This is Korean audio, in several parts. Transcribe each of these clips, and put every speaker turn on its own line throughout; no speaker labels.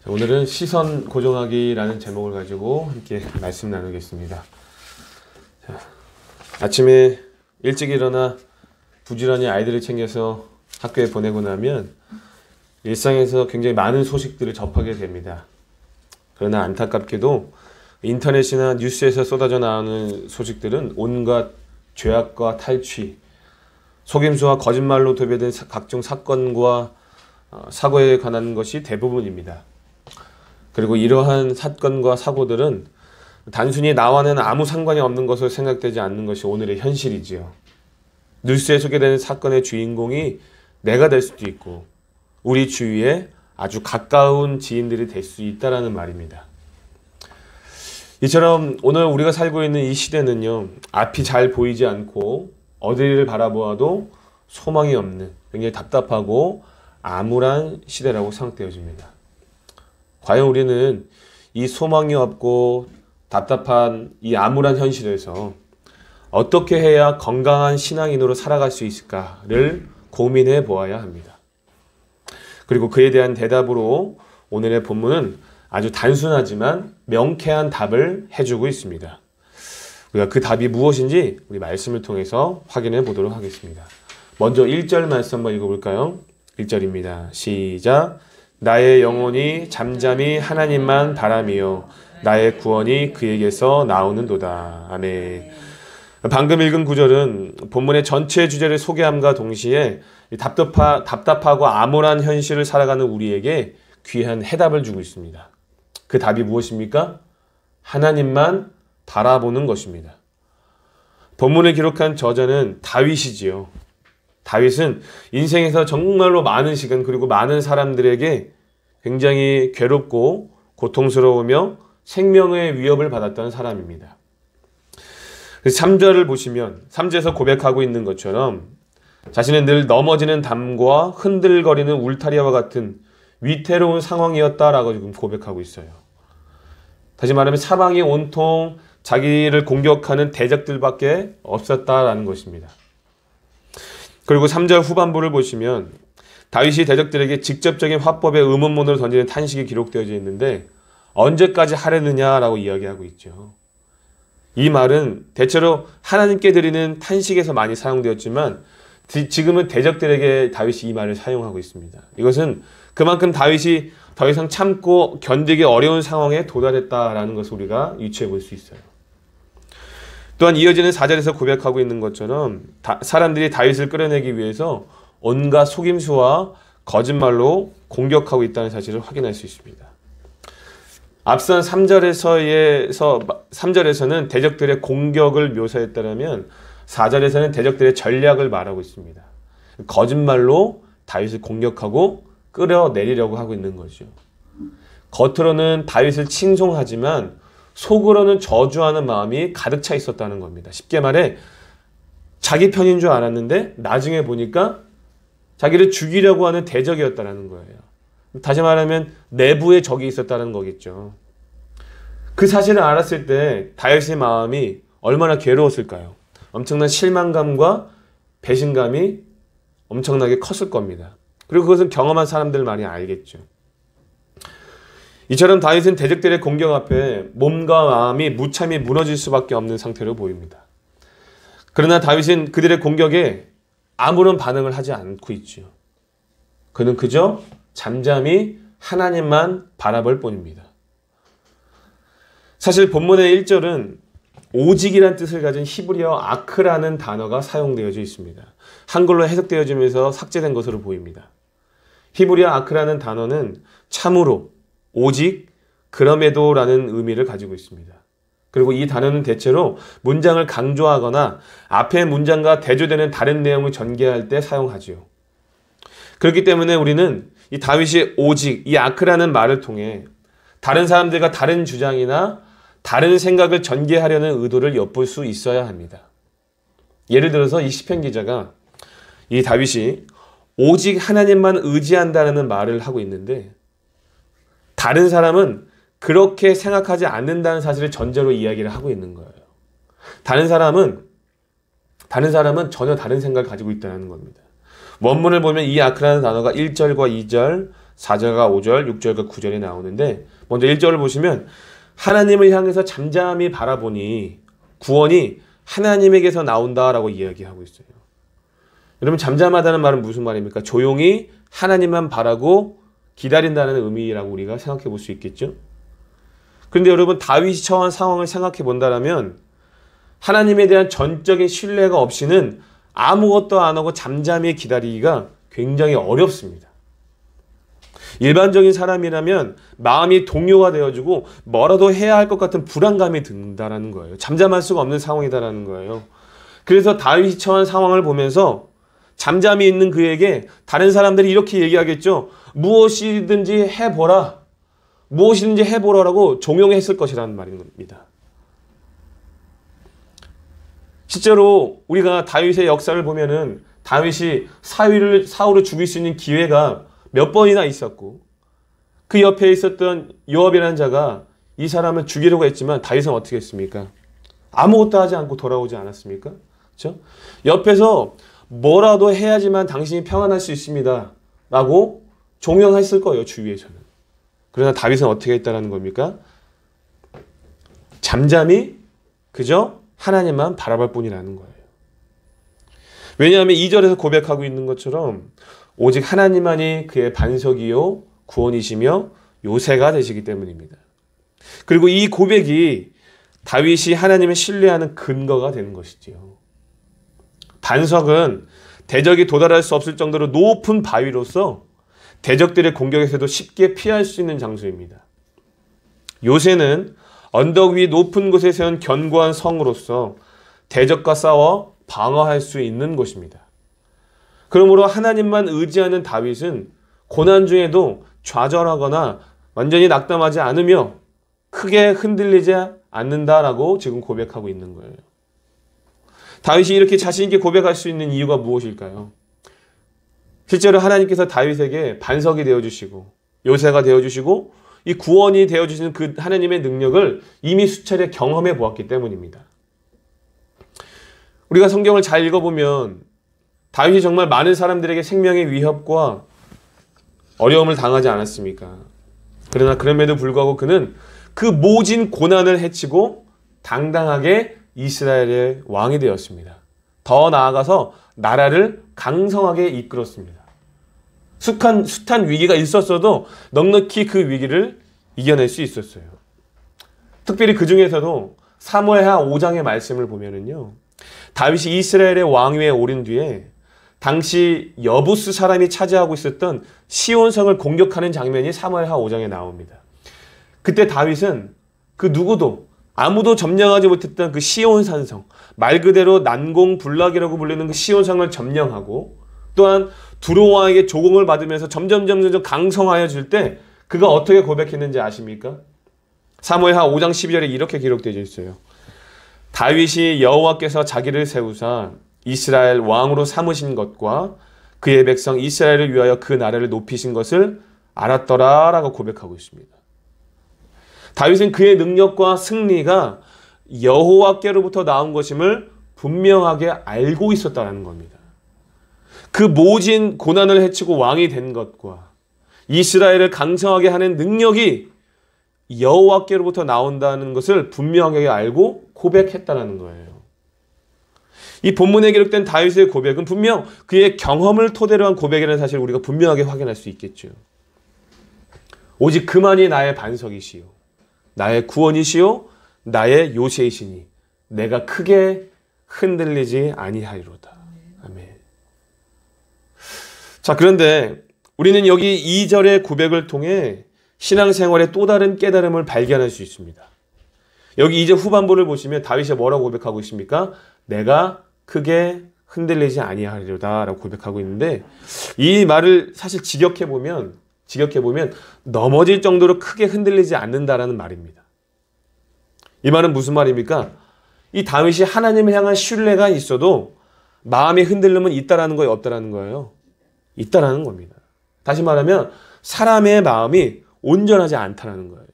오늘은 시선 고정하기라는 제목을 가지고 함께 말씀 나누겠습니다. 자, 아침에 일찍 일어나 부지런히 아이들을 챙겨서 학교에 보내고 나면 일상에서 굉장히 많은 소식들을 접하게 됩니다. 그러나 안타깝게도 인터넷이나 뉴스에서 쏟아져 나오는 소식들은 온갖 죄악과 탈취, 속임수와 거짓말로 도배된 각종 사건과 사고에 관한 것이 대부분입니다. 그리고 이러한 사건과 사고들은 단순히 나와는 아무 상관이 없는 것으로 생각되지 않는 것이 오늘의 현실이지요. 뉴스에 소개되는 사건의 주인공이 내가 될 수도 있고 우리 주위에 아주 가까운 지인들이 될 수 있다는 말입니다. 이처럼 오늘 우리가 살고 있는 이 시대는요, 앞이 잘 보이지 않고 어디를 바라보아도 소망이 없는 굉장히 답답하고 암울한 시대라고 생각되어집니다. 과연 우리는 이 소망이 없고 답답한 이 암울한 현실에서 어떻게 해야 건강한 신앙인으로 살아갈 수 있을까를 고민해 보아야 합니다. 그리고 그에 대한 대답으로 오늘의 본문은 아주 단순하지만 명쾌한 답을 해주고 있습니다. 우리가 그 답이 무엇인지 우리 말씀을 통해서 확인해 보도록 하겠습니다. 먼저 1절 말씀 한번 읽어볼까요? 1절입니다. 시작! 나의 영혼이 잠잠히 하나님만 바라며 나의 구원이 그에게서 나오는도다. 아멘. 방금 읽은 구절은 본문의 전체 주제를 소개함과 동시에 답답하고 암울한 현실을 살아가는 우리에게 귀한 해답을 주고 있습니다. 그 답이 무엇입니까? 하나님만 바라보는 것입니다. 본문을 기록한 저자는 다윗이지요. 다윗은 인생에서 정말로 많은 시간 그리고 많은 사람들에게 굉장히 괴롭고 고통스러우며 생명의 위협을 받았던 사람입니다. 3절을 보시면 3절에서 고백하고 있는 것처럼 자신은 늘 넘어지는 담과 흔들거리는 울타리와 같은 위태로운 상황이었다라고 지금 고백하고 있어요. 다시 말하면 사방이 온통 자기를 공격하는 대적들밖에 없었다라는 것입니다. 그리고 3절 후반부를 보시면 다윗이 대적들에게 직접적인 화법의 의문문으로 던지는 탄식이 기록되어져 있는데 언제까지 하려느냐라고 이야기하고 있죠. 이 말은 대체로 하나님께 드리는 탄식에서 많이 사용되었지만 지금은 대적들에게 다윗이 이 말을 사용하고 있습니다. 이것은 그만큼 다윗이 더 이상 참고 견디기 어려운 상황에 도달했다라는 것을 우리가 유추해 볼 수 있어요. 또한 이어지는 4절에서 고백하고 있는 것처럼 사람들이 다윗을 끌어내기 위해서 온갖 속임수와 거짓말로 공격하고 있다는 사실을 확인할 수 있습니다. 앞선 3절에서는 대적들의 공격을 묘사했다면 4절에서는 대적들의 전략을 말하고 있습니다. 거짓말로 다윗을 공격하고 끌어내리려고 하고 있는 거죠. 겉으로는 다윗을 칭송하지만 속으로는 저주하는 마음이 가득 차 있었다는 겁니다. 쉽게 말해 자기 편인 줄 알았는데 나중에 보니까 자기를 죽이려고 하는 대적이었다는 거예요. 다시 말하면 내부에 적이 있었다는 거겠죠. 그 사실을 알았을 때 다윗의 마음이 얼마나 괴로웠을까요? 엄청난 실망감과 배신감이 엄청나게 컸을 겁니다. 그리고 그것은 경험한 사람들 많이 알겠죠. 이처럼 다윗은 대적들의 공격 앞에 몸과 마음이 무참히 무너질 수밖에 없는 상태로 보입니다. 그러나 다윗은 그들의 공격에 아무런 반응을 하지 않고 있죠. 그는 그저 잠잠히 하나님만 바라볼 뿐입니다. 사실 본문의 1절은 오직이란 뜻을 가진 히브리어 아크라는 단어가 사용되어져 있습니다. 한글로 해석되어지면서 삭제된 것으로 보입니다. 히브리어 아크라는 단어는 참으로, 오직, 그럼에도라는 의미를 가지고 있습니다. 그리고 이 단어는 대체로 문장을 강조하거나 앞의 문장과 대조되는 다른 내용을 전개할 때 사용하지요. 그렇기 때문에 우리는 이 다윗이 오직, 이 아크라는 말을 통해 다른 사람들과 다른 주장이나 다른 생각을 전개하려는 의도를 엿볼 수 있어야 합니다. 예를 들어서 이 시편 기자가 이 다윗이 오직 하나님만 의지한다는 말을 하고 있는데 다른 사람은 그렇게 생각하지 않는다는 사실을 전제로 이야기를 하고 있는 거예요. 다른 사람은 전혀 다른 생각을 가지고 있다는 겁니다. 원문을 보면 이 아크라는 단어가 1절과 2절 4절과 5절, 6절과 9절에 나오는데 먼저 1절을 보시면 하나님을 향해서 잠잠히 바라보니 구원이 하나님에게서 나온다라고 이야기하고 있어요. 여러분 잠잠하다는 말은 무슨 말입니까? 조용히 하나님만 바라고 기다린다는 의미라고 우리가 생각해 볼 수 있겠죠? 그런데 여러분 다윗이 처한 상황을 생각해 본다면 하나님에 대한 전적인 신뢰가 없이는 아무것도 안 하고 잠잠히 기다리기가 굉장히 어렵습니다. 일반적인 사람이라면 마음이 동요가 되어지고 뭐라도 해야 할 것 같은 불안감이 든다는 거예요. 잠잠할 수가 없는 상황이다라는 거예요. 그래서 다윗이 처한 상황을 보면서 잠잠히 있는 그에게 다른 사람들이 이렇게 얘기하겠죠. 무엇이든지 해보라. 무엇이든지 해보라라고 종용했을 것이라는 말입니다. 실제로 우리가 다윗의 역사를 보면은 다윗이 사울을 죽일 수 있는 기회가 몇 번이나 있었고 그 옆에 있었던 요압이라는 자가 이 사람을 죽이려고 했지만 다윗은 어떻게 했습니까? 아무것도 하지 않고 돌아오지 않았습니까? 그렇죠? 옆에서 뭐라도 해야지만 당신이 평안할 수 있습니다. 라고 종용했을 거예요. 주위에서는. 그러나 다윗은 어떻게 했다는 겁니까? 잠잠히 그저 하나님만 바라볼 뿐이라는 거예요. 왜냐하면 2절에서 고백하고 있는 것처럼 오직 하나님만이 그의 반석이요 구원이시며 요새가 되시기 때문입니다. 그리고 이 고백이 다윗이 하나님을 신뢰하는 근거가 되는 것이지요. 반석은 대적이 도달할 수 없을 정도로 높은 바위로서 대적들의 공격에서도 쉽게 피할 수 있는 장소입니다. 요새는 언덕 위 높은 곳에 세운 견고한 성으로서 대적과 싸워 방어할 수 있는 곳입니다. 그러므로 하나님만 의지하는 다윗은 고난 중에도 좌절하거나 완전히 낙담하지 않으며 크게 흔들리지 않는다라고 지금 고백하고 있는 거예요. 다윗이 이렇게 자신 있게 고백할 수 있는 이유가 무엇일까요? 실제로 하나님께서 다윗에게 반석이 되어주시고 요새가 되어주시고 이 구원이 되어주시는 그 하나님의 능력을 이미 수차례 경험해 보았기 때문입니다. 우리가 성경을 잘 읽어보면 다윗이 정말 많은 사람들에게 생명의 위협과 어려움을 당하지 않았습니까? 그러나 그럼에도 불구하고 그는 그 모진 고난을 헤치고 당당하게 이스라엘의 왕이 되었습니다. 더 나아가서 나라를 강성하게 이끌었습니다. 숱한 위기가 있었어도 넉넉히 그 위기를 이겨낼 수 있었어요. 특별히 그 중에서도 사무엘하 5장의 말씀을 보면은요, 다윗이 이스라엘의 왕위에 오른 뒤에 당시 여부스 사람이 차지하고 있었던 시온성을 공격하는 장면이 사무엘하 5장에 나옵니다. 그때 다윗은 그 누구도 아무도 점령하지 못했던 그 시온산성, 말 그대로 난공불락이라고 불리는 그 시온성을 점령하고 또한 두로 왕에게 조공을 받으면서 점점 강성하여질 때 그가 어떻게 고백했는지 아십니까? 사무엘하 5장 12절에 이렇게 기록되어 있어요. 다윗이 여호와께서 자기를 세우사 이스라엘 왕으로 삼으신 것과 그의 백성 이스라엘을 위하여 그 나라를 높이신 것을 알았더라라고 고백하고 있습니다. 다윗은 그의 능력과 승리가 여호와께로부터 나온 것임을 분명하게 알고 있었다는 겁니다. 그 모진 고난을 헤치고 왕이 된 것과 이스라엘을 강성하게 하는 능력이 여호와께로부터 나온다는 것을 분명하게 알고 고백했다는 거예요. 이 본문에 기록된 다윗의 고백은 분명 그의 경험을 토대로 한 고백이라는 사실을 우리가 분명하게 확인할 수 있겠죠. 오직 그만이 나의 반석이시요 나의 구원이시요 나의 요새이시니 내가 크게 흔들리지 아니하리로다. 아멘. 자, 그런데 우리는 여기 2절의 고백을 통해 신앙생활의 또 다른 깨달음을 발견할 수 있습니다. 여기 이제 후반부를 보시면 다윗이 뭐라고 고백하고 있습니까? 내가 크게 흔들리지 아니하리로다 라고 고백하고 있는데, 이 말을 사실 직역해보면 넘어질 정도로 크게 흔들리지 않는다라는 말입니다. 이 말은 무슨 말입니까? 이 다윗이 하나님을 향한 신뢰가 있어도 마음의 흔들림은 있다라는 거예요, 없다라는 거예요? 있다라는 겁니다. 다시 말하면 사람의 마음이 온전하지 않다라는 거예요.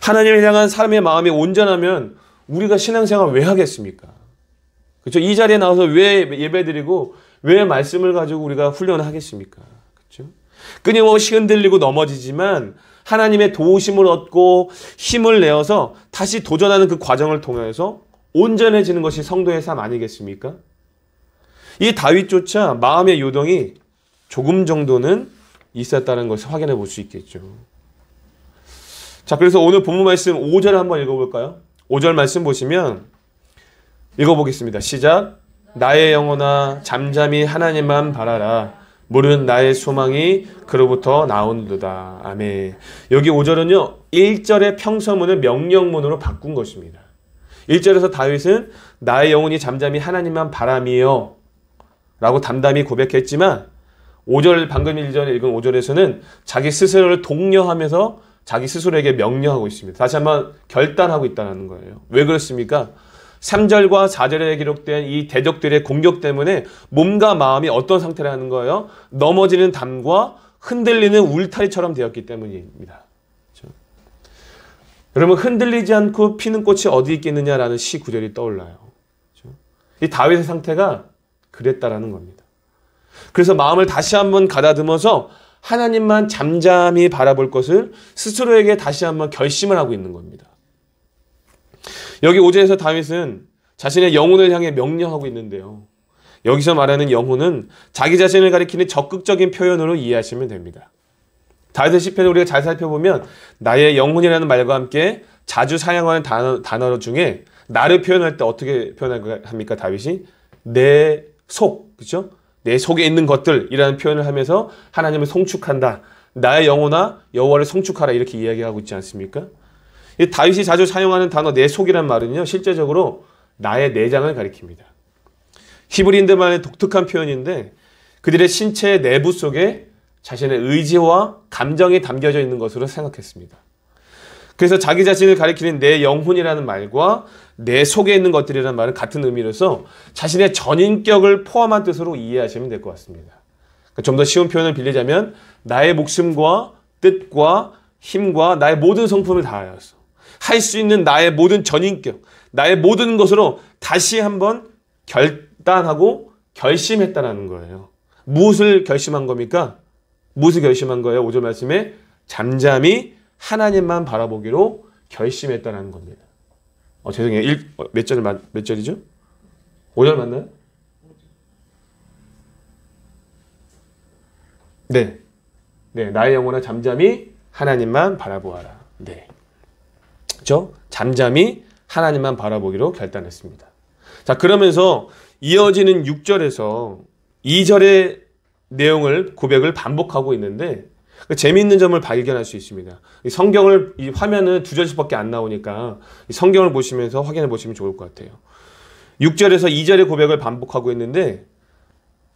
하나님을 향한 사람의 마음이 온전하면 우리가 신앙생활 왜 하겠습니까? 그렇죠? 이 자리에 나와서 왜 예배드리고 왜 말씀을 가지고 우리가 훈련을 하겠습니까? 그렇죠? 끊임없이 흔들리고 넘어지지만 하나님의 도우심을 얻고 힘을 내어서 다시 도전하는 그 과정을 통해서 온전해지는 것이 성도의 삶 아니겠습니까? 이 다윗조차 마음의 요동이 조금 정도는 있었다는 것을 확인해 볼 수 있겠죠. 자, 그래서 오늘 본문 말씀 5절 한번 읽어볼까요? 5절 말씀 보시면 읽어보겠습니다. 시작. 나의 영혼아 잠잠히 하나님만 바라라. 물은 나의 소망이 그로부터 나온도다. 아멘. 여기 5절은요. 1절의 평서문을 명령문으로 바꾼 것입니다. 1절에서 다윗은 나의 영혼이 잠잠히 하나님만 바라미요 라고 담담히 고백했지만 5절 방금 전에 읽은 5절에서는 자기 스스로를 독려하면서 자기 스스로에게 명령하고 있습니다. 다시 한번 결단하고 있다는 거예요. 왜 그렇습니까? 3절과 4절에 기록된 이 대적들의 공격 때문에 몸과 마음이 어떤 상태라는 거예요? 넘어지는 담과 흔들리는 울타리처럼 되었기 때문입니다. 그렇죠? 여러분 흔들리지 않고 피는 꽃이 어디 있겠느냐라는 시 구절이 떠올라요. 그렇죠? 이 다윗의 상태가 그랬다라는 겁니다. 그래서 마음을 다시 한번 가다듬어서 하나님만 잠잠히 바라볼 것을 스스로에게 다시 한번 결심을 하고 있는 겁니다. 여기 5절에서 다윗은 자신의 영혼을 향해 명령하고 있는데요. 여기서 말하는 영혼은 자기 자신을 가리키는 적극적인 표현으로 이해하시면 됩니다. 다윗의 시편을 우리가 잘 살펴보면 나의 영혼이라는 말과 함께 자주 사용하는 단어 중에 나를 표현할 때 어떻게 표현합니까? 다윗이 내 속, 그렇죠? 내 속에 있는 것들이라는 표현을 하면서 하나님을 송축한다. 나의 영혼아 여호와를 송축하라 이렇게 이야기하고 있지 않습니까? 이 다윗이 자주 사용하는 단어 내 속이란 말은요. 실제적으로 나의 내장을 가리킵니다. 히브리인들만의 독특한 표현인데 그들의 신체의 내부 속에 자신의 의지와 감정이 담겨져 있는 것으로 생각했습니다. 그래서 자기 자신을 가리키는 내 영혼이라는 말과 내 속에 있는 것들이라는 말은 같은 의미로서 자신의 전인격을 포함한 뜻으로 이해하시면 될 것 같습니다. 좀 더 쉬운 표현을 빌리자면 나의 목숨과 뜻과 힘과 나의 모든 성품을 다하여서 할 수 있는 나의 모든 전인격, 나의 모든 것으로 다시 한번 결단하고 결심했다는 거예요. 무엇을 결심한 겁니까? 무엇을 결심한 거예요? 5절 말씀에 잠잠히 하나님만 바라보기로 결심했다는 겁니다. 죄송해요. 몇 절이죠? 5절 맞나요? 네. 네, 나의 영혼아 잠잠히 하나님만 바라보아라. 네. 그렇죠? 잠잠히 하나님만 바라보기로 결단했습니다. 자, 그러면서 이어지는 6절에서 2절의 내용을 고백을 반복하고 있는데 재미있는 점을 발견할 수 있습니다. 성경을 이 화면은 2절씩밖에 안 나오니까 성경을 보시면서 확인해 보시면 좋을 것 같아요. 6절에서 2절의 고백을 반복하고 있는데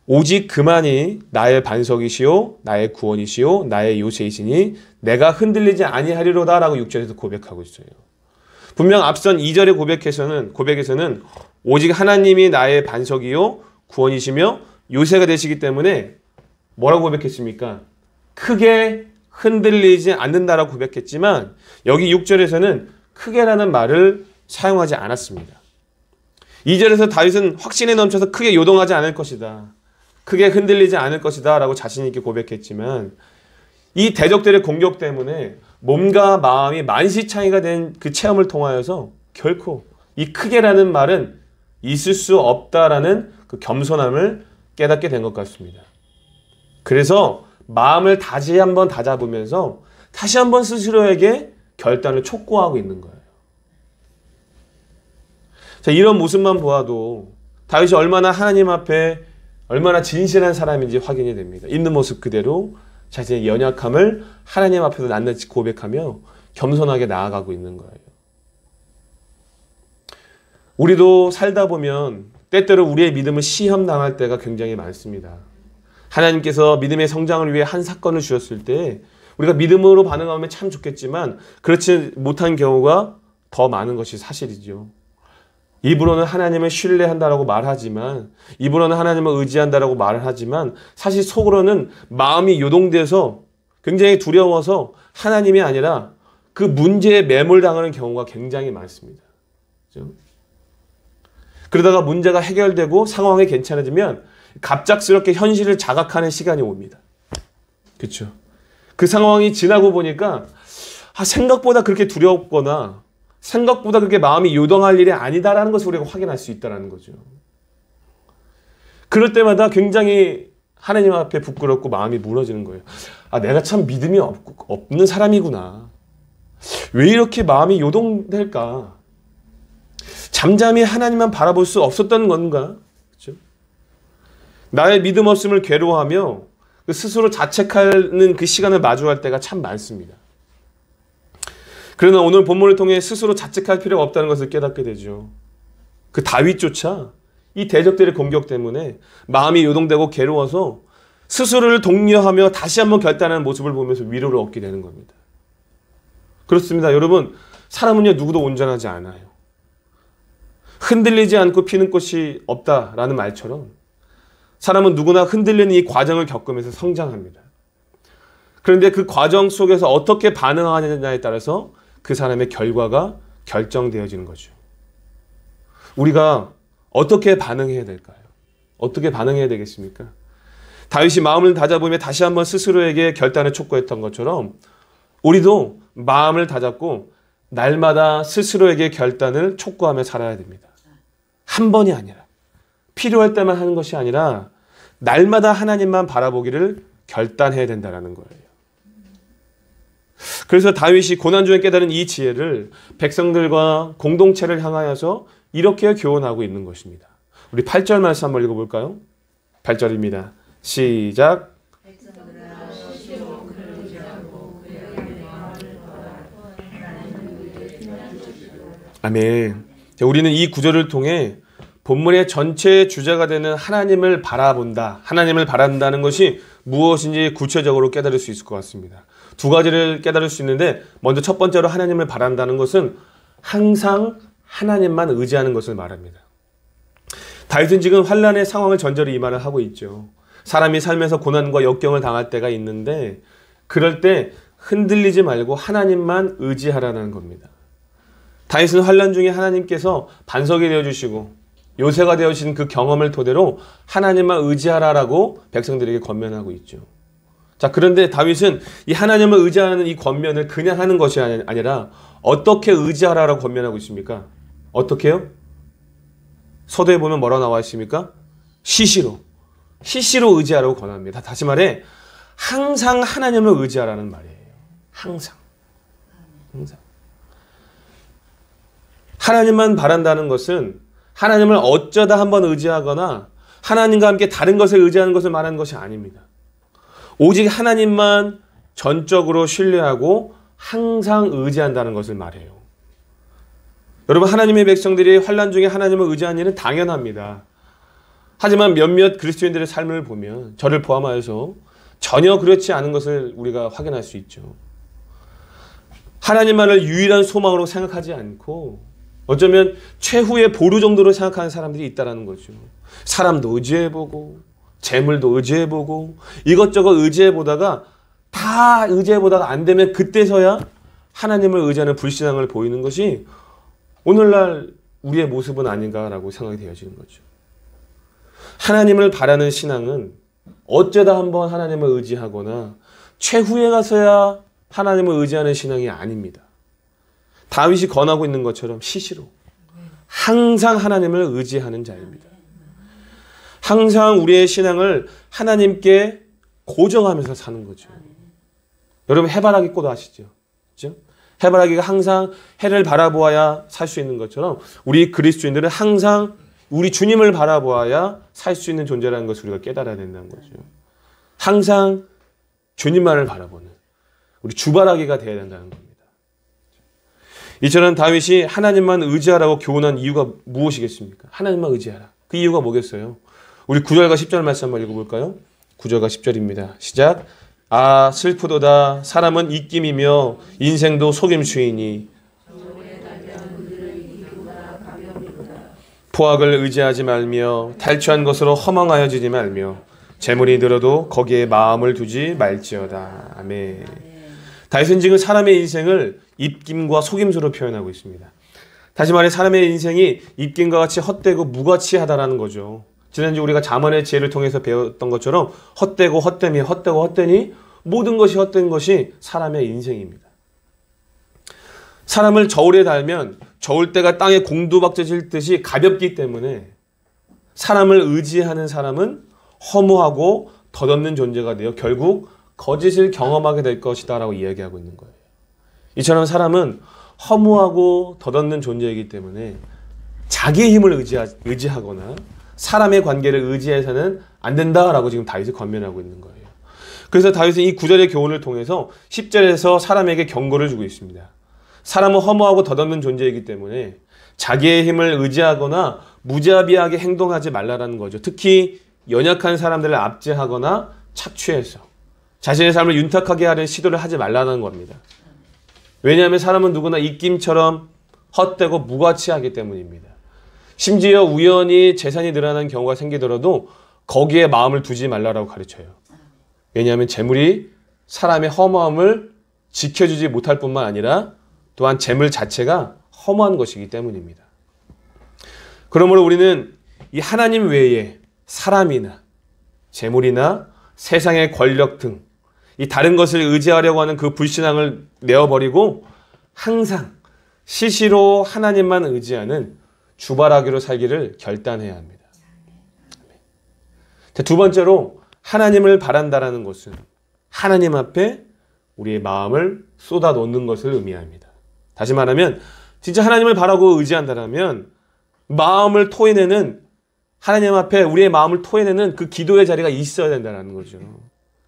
오직 그만이 나의 반석이시오 나의 구원이시오 나의 요새이시니 내가 흔들리지 아니하리로다 라고 6절에서 고백하고 있어요. 분명 앞선 2절의 고백에서는 오직 하나님이 나의 반석이요 구원이시며 요새가 되시기 때문에 뭐라고 고백했습니까? 크게 흔들리지 않는다라고 고백했지만 여기 6절에서는 크게라는 말을 사용하지 않았습니다. 2절에서 다윗은 확신에 넘쳐서 크게 요동하지 않을 것이다. 크게 흔들리지 않을 것이다 라고 자신 있게 고백했지만 이 대적들의 공격 때문에 몸과 마음이 만시창이가 된 그 체험을 통하여서 결코 이 크게라는 말은 있을 수 없다라는 그 겸손함을 깨닫게 된 것 같습니다. 그래서 마음을 다시 한번 다잡으면서 다시 한번 스스로에게 결단을 촉구하고 있는 거예요. 자, 이런 모습만 보아도 다윗이 얼마나 하나님 앞에 얼마나 진실한 사람인지 확인이 됩니다. 있는 모습 그대로 자신의 연약함을 하나님 앞에서 낱낱이 고백하며 겸손하게 나아가고 있는 거예요. 우리도 살다 보면 때때로 우리의 믿음을 시험당할 때가 굉장히 많습니다. 하나님께서 믿음의 성장을 위해 한 사건을 주셨을 때 우리가 믿음으로 반응하면 참 좋겠지만 그렇지 못한 경우가 더 많은 것이 사실이죠. 입으로는 하나님을 신뢰한다라고 말하지만 입으로는 하나님을 의지한다라고 말을 하지만 사실 속으로는 마음이 요동돼서 굉장히 두려워서 하나님이 아니라 그 문제에 매몰당하는 경우가 굉장히 많습니다. 그렇죠? 그러다가 문제가 해결되고 상황이 괜찮아지면 갑작스럽게 현실을 자각하는 시간이 옵니다. 그렇죠. 그 상황이 지나고 보니까 생각보다 그렇게 두렵거나 생각보다 그렇게 마음이 요동할 일이 아니다라는 것을 우리가 확인할 수 있다는 거죠. 그럴 때마다 굉장히 하나님 앞에 부끄럽고 마음이 무너지는 거예요. 내가 참 믿음이 없는 사람이구나. 왜 이렇게 마음이 요동될까? 잠잠히 하나님만 바라볼 수 없었던 건가? 그렇죠? 나의 믿음 없음을 괴로워하며 스스로 자책하는 그 시간을 마주할 때가 참 많습니다. 그러나 오늘 본문을 통해 스스로 자책할 필요가 없다는 것을 깨닫게 되죠. 그 다윗조차 이 대적들의 공격 때문에 마음이 요동되고 괴로워서 스스로를 독려하며 다시 한번 결단하는 모습을 보면서 위로를 얻게 되는 겁니다. 그렇습니다. 여러분, 사람은요 누구도 온전하지 않아요. 흔들리지 않고 피는 꽃이 없다라는 말처럼 사람은 누구나 흔들리는 이 과정을 겪으면서 성장합니다. 그런데 그 과정 속에서 어떻게 반응하느냐에 따라서 그 사람의 결과가 결정되어지는 거죠. 우리가 어떻게 반응해야 될까요? 어떻게 반응해야 되겠습니까? 다윗이 마음을 다잡으며 다시 한번 스스로에게 결단을 촉구했던 것처럼 우리도 마음을 다잡고 날마다 스스로에게 결단을 촉구하며 살아야 됩니다. 한 번이 아니라 필요할 때만 하는 것이 아니라 날마다 하나님만 바라보기를 결단해야 된다는 거예요. 그래서 다윗이 고난 중에 깨달은 이 지혜를 백성들과 공동체를 향하여서 이렇게 교훈하고 있는 것입니다. 우리 8절 말씀 한번 읽어볼까요? 8절입니다. 시작. 아멘. 우리는 이 구절을 통해 본문의 전체의 주제가 되는 하나님을 바라본다. 하나님을 바란다는 것이 무엇인지 구체적으로 깨달을 수 있을 것 같습니다. 두 가지를 깨달을 수 있는데 먼저 첫 번째로 하나님을 바란다는 것은 항상 하나님만 의지하는 것을 말합니다. 다윗은 지금 환난의 상황을 전제로 이 말을 하고 있죠. 사람이 살면서 고난과 역경을 당할 때가 있는데 그럴 때 흔들리지 말고 하나님만 의지하라는 겁니다. 다윗은 환난 중에 하나님께서 반석이 되어주시고 요새가 되어주신 그 경험을 토대로 하나님만 의지하라라고 백성들에게 권면하고 있죠. 자, 그런데 다윗은 이 하나님을 의지하는 이 권면을 그냥 하는 것이 아니라 어떻게 의지하라라고 권면하고 있습니까? 어떻게요? 서두에 보면 뭐라고 나와 있습니까? 시시로 의지하라고 권합니다. 다시 말해 항상 하나님을 의지하라는 말이에요. 항상. 하나님만 바란다는 것은 하나님을 어쩌다 한번 의지하거나 하나님과 함께 다른 것을 의지하는 것을 말하는 것이 아닙니다. 오직 하나님만 전적으로 신뢰하고 항상 의지한다는 것을 말해요. 여러분, 하나님의 백성들이 환난 중에 하나님을 의지하는 일은 당연합니다. 하지만 몇몇 그리스도인들의 삶을 보면 저를 포함하여서 전혀 그렇지 않은 것을 우리가 확인할 수 있죠. 하나님만을 유일한 소망으로 생각하지 않고 어쩌면 최후의 보루 정도로 생각하는 사람들이 있다는 거죠. 사람도 의지해보고 재물도 의지해보고 이것저것 의지해보다가 다 의지해보다가 안 되면 그때서야 하나님을 의지하는 불신앙을 보이는 것이 오늘날 우리의 모습은 아닌가라고 생각이 되어지는 거죠. 하나님을 바라는 신앙은 어쩌다 한번 하나님을 의지하거나 최후에 가서야 하나님을 의지하는 신앙이 아닙니다. 다윗이 권하고 있는 것처럼 시시로 항상 하나님을 의지하는 자입니다. 항상 우리의 신앙을 하나님께 고정하면서 사는 거죠. 여러분 해바라기 꽃 아시죠? 그렇죠? 해바라기가 항상 해를 바라보아야 살 수 있는 것처럼 우리 그리스도인들은 항상 우리 주님을 바라보아야 살 수 있는 존재라는 것을 우리가 깨달아야 된다는 거죠. 항상 주님만을 바라보는 우리 주바라기가 되어야 된다는 겁니다. 이처럼 다윗이 하나님만 의지하라고 교훈한 이유가 무엇이겠습니까? 하나님만 의지하라. 그 이유가 뭐겠어요? 우리 9절과 10절 말씀 한번 읽어볼까요? 9절과 10절입니다. 시작. 아 슬프도다 사람은 입김이며 인생도 속임수이니 포악을 의지하지 말며 탈취한 것으로 허망하여지지 말며 재물이 늘어도 거기에 마음을 두지 말지어다. 아멘. 다윗은 지금 사람의 인생을 입김과 속임수로 표현하고 있습니다. 다시 말해 사람의 인생이 입김과 같이 헛되고 무가치하다라는 거죠. 지난주 우리가 잠언의 지혜를 통해서 배웠던 것처럼 헛되고 헛되니 모든 것이 헛된 것이 사람의 인생입니다. 사람을 저울에 달면 저울대가 땅에 공두박져질 듯이 가볍기 때문에 사람을 의지하는 사람은 허무하고 덧없는 존재가 되어 결국 거짓을 경험하게 될 것이다 라고 이야기하고 있는 거예요. 이처럼 사람은 허무하고 덧없는 존재이기 때문에 자기의 힘을 의지하거나 사람의 관계를 의지해서는 안 된다라고 지금 다윗이 권면하고 있는 거예요. 그래서 다윗은 이 구절의 교훈을 통해서 10절에서 사람에게 경고를 주고 있습니다. 사람은 허무하고 덧없는 존재이기 때문에 자기의 힘을 의지하거나 무자비하게 행동하지 말라라는 거죠. 특히 연약한 사람들을 압제하거나 착취해서 자신의 삶을 윤탁하게 하려는 시도를 하지 말라는 겁니다. 왜냐하면 사람은 누구나 입김처럼 헛되고 무가치하기 때문입니다. 심지어 우연히 재산이 늘어나는 경우가 생기더라도 거기에 마음을 두지 말라라고 가르쳐요. 왜냐하면 재물이 사람의 허무함을 지켜주지 못할 뿐만 아니라 또한 재물 자체가 허무한 것이기 때문입니다. 그러므로 우리는 이 하나님 외에 사람이나 재물이나 세상의 권력 등 이 다른 것을 의지하려고 하는 그 불신앙을 내어버리고 항상 시시로 하나님만 의지하는 주바라기로 살기를 결단해야 합니다. 두 번째로 하나님을 바란다라는 것은 하나님 앞에 우리의 마음을 쏟아놓는 것을 의미합니다. 다시 말하면 진짜 하나님을 바라고 의지한다면 마음을 토해내는 하나님 앞에 우리의 마음을 토해내는 그 기도의 자리가 있어야 된다는 거죠.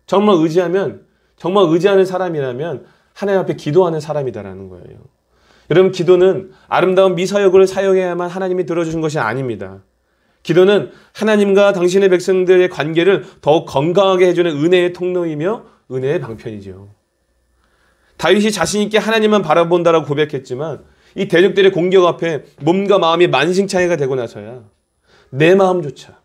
정말 의지하면 정말 의지하는 사람이라면 하나님 앞에 기도하는 사람이다라는 거예요. 여러분 기도는 아름다운 미사역을 사용해야만 하나님이 들어주신 것이 아닙니다. 기도는 하나님과 당신의 백성들의 관계를 더욱 건강하게 해주는 은혜의 통로이며 은혜의 방편이죠. 다윗이 자신 있게 하나님만 바라본다라고 고백했지만 이 대적들의 공격 앞에 몸과 마음이 만신창이가 되고 나서야 내 마음조차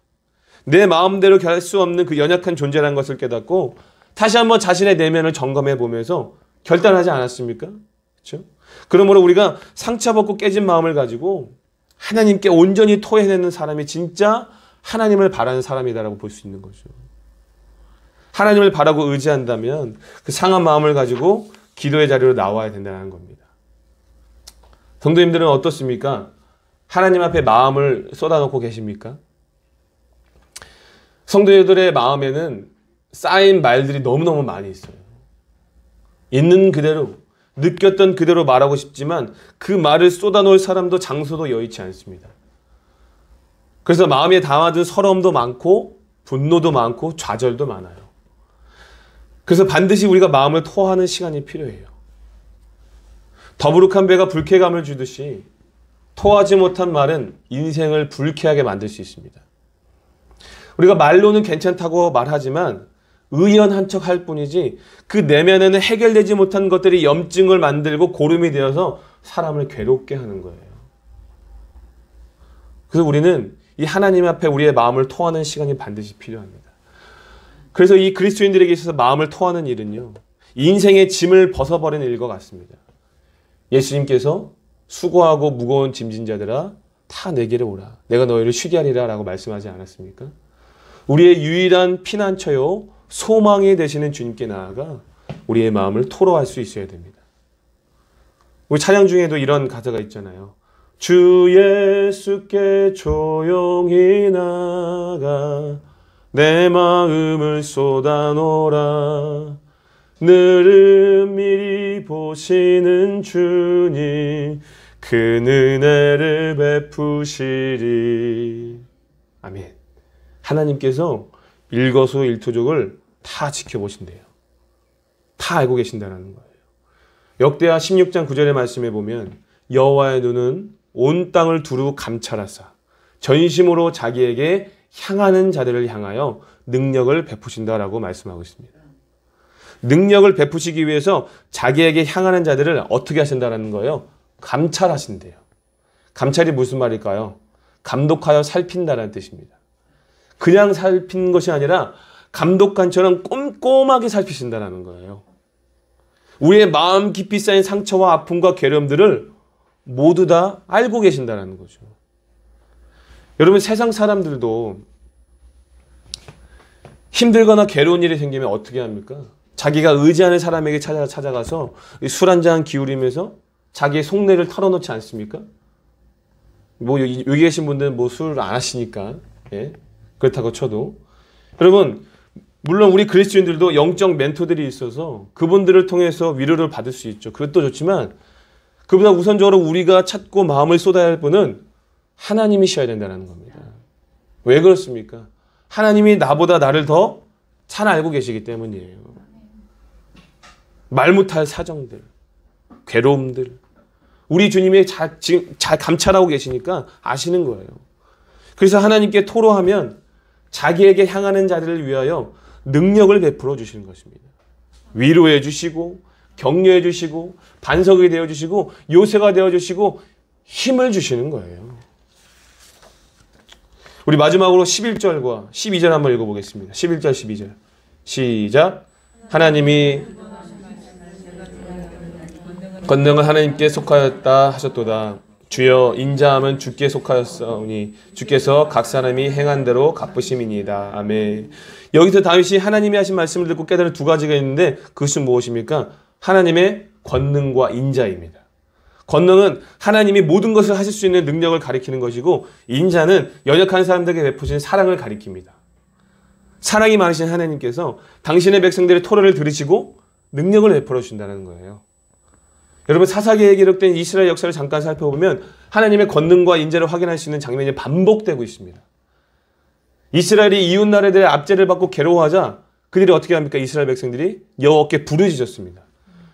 내 마음대로 할 수 없는 그 연약한 존재라는 것을 깨닫고 다시 한번 자신의 내면을 점검해 보면서 결단하지 않았습니까? 그렇죠? 그러므로 우리가 상처받고 깨진 마음을 가지고 하나님께 온전히 토해내는 사람이 진짜 하나님을 바라는 사람이다라고 볼 수 있는 거죠. 하나님을 바라고 의지한다면 그 상한 마음을 가지고 기도의 자리로 나와야 된다는 겁니다. 성도님들은 어떻습니까? 하나님 앞에 마음을 쏟아놓고 계십니까? 성도들의 마음에는 쌓인 말들이 너무너무 많이 있어요. 있는 그대로, 느꼈던 그대로 말하고 싶지만 그 말을 쏟아놓을 사람도 장소도 여의치 않습니다. 그래서 마음에 담아둔 서러움도 많고 분노도 많고 좌절도 많아요. 그래서 반드시 우리가 마음을 토하는 시간이 필요해요. 더부룩한 배가 불쾌감을 주듯이 토하지 못한 말은 인생을 불쾌하게 만들 수 있습니다. 우리가 말로는 괜찮다고 말하지만 의연한 척 할 뿐이지 그 내면에는 해결되지 못한 것들이 염증을 만들고 고름이 되어서 사람을 괴롭게 하는 거예요. 그래서 우리는 이 하나님 앞에 우리의 마음을 토하는 시간이 반드시 필요합니다. 그래서 이 그리스도인들에게 있어서 마음을 토하는 일은요, 인생의 짐을 벗어버리는 일과 같습니다. 예수님께서 수고하고 무거운 짐진 자들아 다 내게로 오라. 내가 너희를 쉬게 하리라 라고 말씀하지 않았습니까? 우리의 유일한 피난처요 소망이 되시는 주님께 나아가 우리의 마음을 토로할 수 있어야 됩니다. 우리 찬양 중에도 이런 가사가 있잖아요. 주 예수께 조용히 나가 내 마음을 쏟아놓으라. 늘 미리 보시는 주님 그 은혜를 베푸시리. 아멘. 하나님께서 일거수일투족을 다 지켜보신대요. 다 알고 계신다는 거예요. 역대하 16장 9절의 말씀에 보면 여호와의 눈은 온 땅을 두루 감찰하사 전심으로 자기에게 향하는 자들을 향하여 능력을 베푸신다라고 말씀하고 있습니다. 능력을 베푸시기 위해서 자기에게 향하는 자들을 어떻게 하신다라는 거예요? 감찰하신대요. 감찰이 무슨 말일까요? 감독하여 살핀다라는 뜻입니다. 그냥 살핀 것이 아니라 감독관처럼 꼼꼼하게 살피신다는 거예요. 우리의 마음 깊이 쌓인 상처와 아픔과 괴로움들을 모두 다 알고 계신다는 거죠. 여러분 세상 사람들도 힘들거나 괴로운 일이 생기면 어떻게 합니까? 자기가 의지하는 사람에게 찾아가서 술 한잔 기울이면서 자기의 속내를 털어놓지 않습니까? 뭐 여기 계신 분들은 뭐 술을 안 하시니까 예? 그렇다고 쳐도 여러분 물론 우리 그리스도인들도 영적 멘토들이 있어서 그분들을 통해서 위로를 받을 수 있죠. 그것도 좋지만 그보다 우선적으로 우리가 찾고 마음을 쏟아야 할 분은 하나님이셔야 된다는 겁니다. 왜 그렇습니까? 하나님이 나보다 나를 더 잘 알고 계시기 때문이에요. 말 못할 사정들, 괴로움들 우리 주님이 지금 잘 감찰하고 계시니까 아시는 거예요. 그래서 하나님께 토로하면 자기에게 향하는 자들을 위하여 능력을 베풀어 주시는 것입니다. 위로해 주시고 격려해 주시고 반석이 되어 주시고 요새가 되어 주시고 힘을 주시는 거예요. 우리 마지막으로 11절과 12절 한번 읽어보겠습니다. 11절 12절 시작. 하나님이 권능은 하나님께 속하였다 하셨도다. 주여 인자함은 주께 속하였사오니 주께서 각 사람이 행한 대로 갚으심이니이다. 아멘. 여기서 다윗이 하나님이 하신 말씀을 듣고 깨달은 두 가지가 있는데 그것은 무엇입니까? 하나님의 권능과 인자입니다. 권능은 하나님이 모든 것을 하실 수 있는 능력을 가리키는 것이고 인자는 연약한 사람들에게 베푸신 사랑을 가리킵니다. 사랑이 많으신 하나님께서 당신의 백성들의 토로를 들으시고 능력을 베풀어 주신다는 거예요. 여러분 사사기에 기록된 이스라엘 역사를 잠깐 살펴보면 하나님의 권능과 인자를 확인할 수 있는 장면이 반복되고 있습니다. 이스라엘이 이웃 나라들의 압제를 받고 괴로워하자 그들이 어떻게 합니까? 이스라엘 백성들이 여호와께 부르짖었습니다.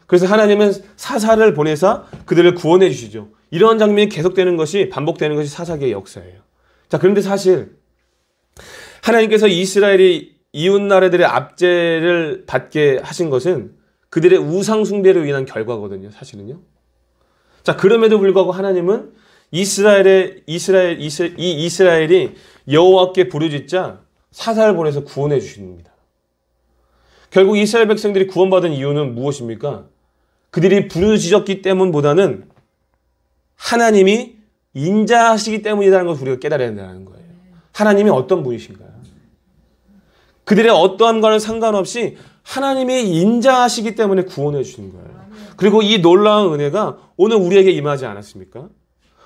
그래서 하나님은 사사를 보내사 그들을 구원해 주시죠. 이런 장면이 계속되는 것이 반복되는 것이 사사기의 역사예요. 자, 그런데 사실 하나님께서 이스라엘이 이웃 나라들의 압제를 받게 하신 것은 그들의 우상 숭배로 인한 결과거든요. 사실은요. 자, 그럼에도 불구하고 하나님은 이스라엘이 여호와께 부르짖자 사사를 보내서 구원해 주십니다. 결국 이스라엘 백성들이 구원받은 이유는 무엇입니까? 그들이 부르짖었기 때문보다는 하나님이 인자하시기 때문이라는 것을 우리가 깨달아야 된다는 거예요. 하나님이 어떤 분이신가요? 그들의 어떠함과는 상관없이 하나님이 인자하시기 때문에 구원해 주신 거예요. 그리고 이 놀라운 은혜가 오늘 우리에게 임하지 않았습니까?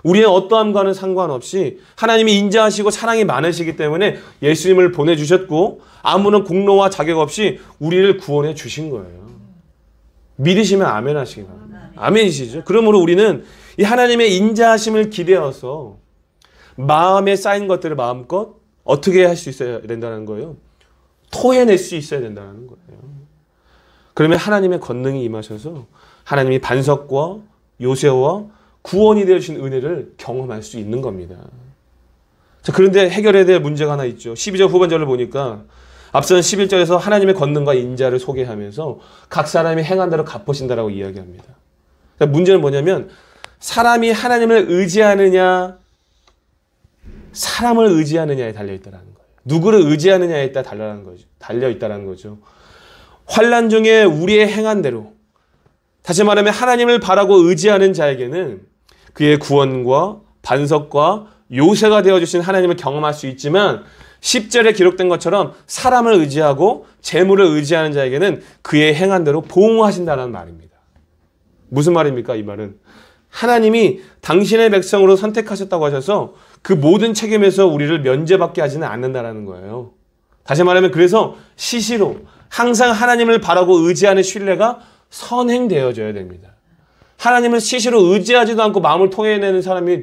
우리의 어떠함과는 상관없이 하나님이 인자하시고 사랑이 많으시기 때문에 예수님을 보내주셨고 아무런 공로와 자격 없이 우리를 구원해 주신 거예요. 믿으시면 아멘 하시기 바랍니다. 아멘이시죠? 그러므로 우리는 이 하나님의 인자하심을 기대어서 마음에 쌓인 것들을 마음껏 어떻게 할 수 있어야 된다는 거예요? 토해낼 수 있어야 된다는 거예요. 그러면 하나님의 권능이 임하셔서 하나님이 반석과 요새와 구원이 되어주신 은혜를 경험할 수 있는 겁니다. 자, 그런데 해결해야 될 문제가 하나 있죠. 12절 후반절을 보니까 앞선 11절에서 하나님의 권능과 인자를 소개하면서 각 사람이 행한 대로 갚으신다라고 이야기합니다. 문제는 뭐냐면 사람이 하나님을 의지하느냐 사람을 의지하느냐에 달려있다는 거예요. 누구를 의지하느냐에 따라 달려있다는 거죠. 환난 중에 우리의 행한 대로 다시 말하면 하나님을 바라고 의지하는 자에게는 그의 구원과 반석과 요새가 되어주신 하나님을 경험할 수 있지만 10절에 기록된 것처럼 사람을 의지하고 재물을 의지하는 자에게는 그의 행한 대로 보응하신다는 말입니다. 무슨 말입니까? 이 말은 하나님이 당신의 백성으로 선택하셨다고 하셔서 그 모든 책임에서 우리를 면제받게 하지는 않는다는 거예요. 다시 말하면 그래서 시시로 항상 하나님을 바라고 의지하는 신뢰가 선행되어져야 됩니다. 하나님을 시시로 의지하지도 않고 마음을 토해내는 사람이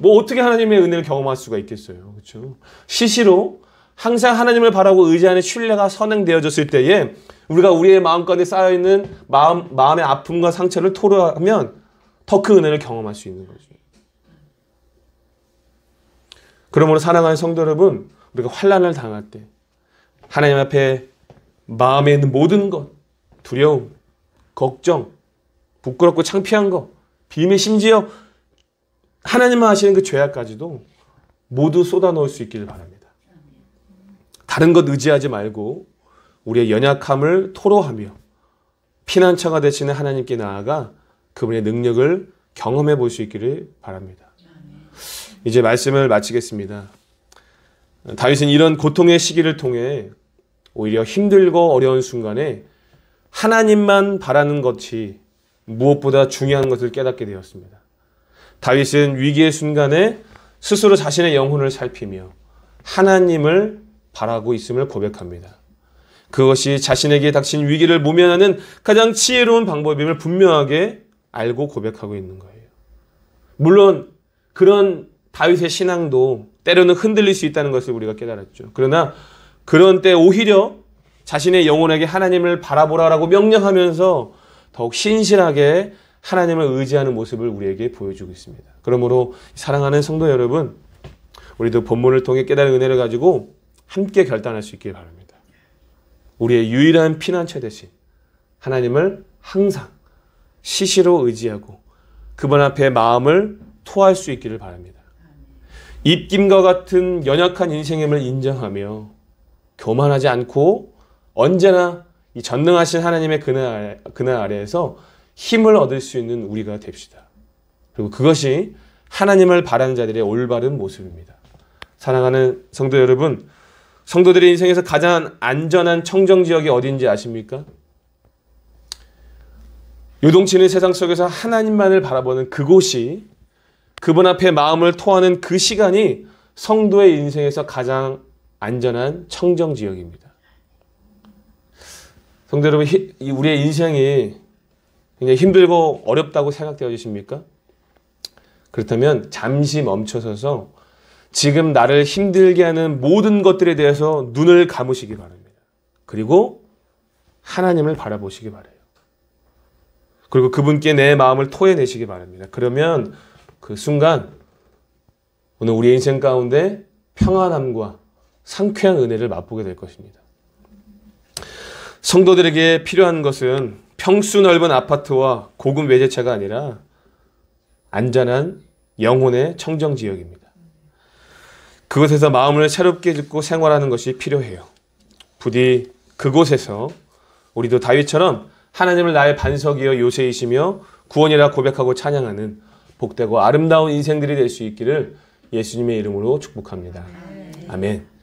어떻게 하나님의 은혜를 경험할 수가 있겠어요. 그렇죠? 시시로 항상 하나님을 바라고 의지하는 신뢰가 선행되어졌을 때에 우리가 우리의 마음가운데 쌓여있는 마음의 아픔과 상처를 토로하면 더 큰 은혜를 경험할 수 있는 거죠. 그러므로 사랑하는 성도 여러분, 우리가 환난을 당할 때 하나님 앞에 마음에 있는 모든 것, 두려움, 걱정, 부끄럽고 창피한 것, 비밀, 심지어 하나님만 하시는 그 죄악까지도 모두 쏟아놓을 수 있기를 바랍니다. 다른 것 의지하지 말고 우리의 연약함을 토로하며 피난처가 되시는 하나님께 나아가 그분의 능력을 경험해 볼 수 있기를 바랍니다. 이제 말씀을 마치겠습니다. 다윗은 이런 고통의 시기를 통해 오히려 힘들고 어려운 순간에 하나님만 바라는 것이 무엇보다 중요한 것을 깨닫게 되었습니다. 다윗은 위기의 순간에 스스로 자신의 영혼을 살피며 하나님을 바라고 있음을 고백합니다. 그것이 자신에게 닥친 위기를 모면하는 가장 지혜로운 방법임을 분명하게 알고 고백하고 있는 거예요. 물론 그런 다윗의 신앙도 때로는 흔들릴 수 있다는 것을 우리가 깨달았죠. 그러나 그런 때 오히려 자신의 영혼에게 하나님을 바라보라라고 명령하면서 더욱 신실하게 하나님을 의지하는 모습을 우리에게 보여주고 있습니다. 그러므로 사랑하는 성도 여러분, 우리도 본문을 통해 깨달은 은혜를 가지고 함께 결단할 수 있길 바랍니다. 우리의 유일한 피난처 대신 하나님을 항상 시시로 의지하고 그분 앞에 마음을 토할 수 있기를 바랍니다. 입김과 같은 연약한 인생임을 인정하며 교만하지 않고 언제나 이 전능하신 하나님의 그늘 아래에서 힘을 얻을 수 있는 우리가 됩시다. 그리고 그것이 하나님을 바라는 자들의 올바른 모습입니다. 사랑하는 성도 여러분, 성도들의 인생에서 가장 안전한 청정지역이 어딘지 아십니까? 요동치는 세상 속에서 하나님만을 바라보는 그곳이, 그분 앞에 마음을 토하는 그 시간이 성도의 인생에서 가장 안전한 청정지역입니다. 성도 여러분, 우리의 인생이 굉장히 힘들고 어렵다고 생각되어지십니까? 그렇다면 잠시 멈춰서서 지금 나를 힘들게 하는 모든 것들에 대해서 눈을 감으시기 바랍니다. 그리고 하나님을 바라보시기 바라요. 그리고 그분께 내 마음을 토해내시기 바랍니다. 그러면 그 순간 오늘 우리의 인생 가운데 평안함과 상쾌한 은혜를 맛보게 될 것입니다. 성도들에게 필요한 것은 평수 넓은 아파트와 고급 외제차가 아니라 안전한 영혼의 청정지역입니다. 그곳에서 마음을 새롭게 짓고 생활하는 것이 필요해요. 부디 그곳에서 우리도 다윗처럼 하나님을 나의 반석이여 요새이시며 구원이라 고백하고 찬양하는 복되고 아름다운 인생들이 될 수 있기를 예수님의 이름으로 축복합니다. 아멘.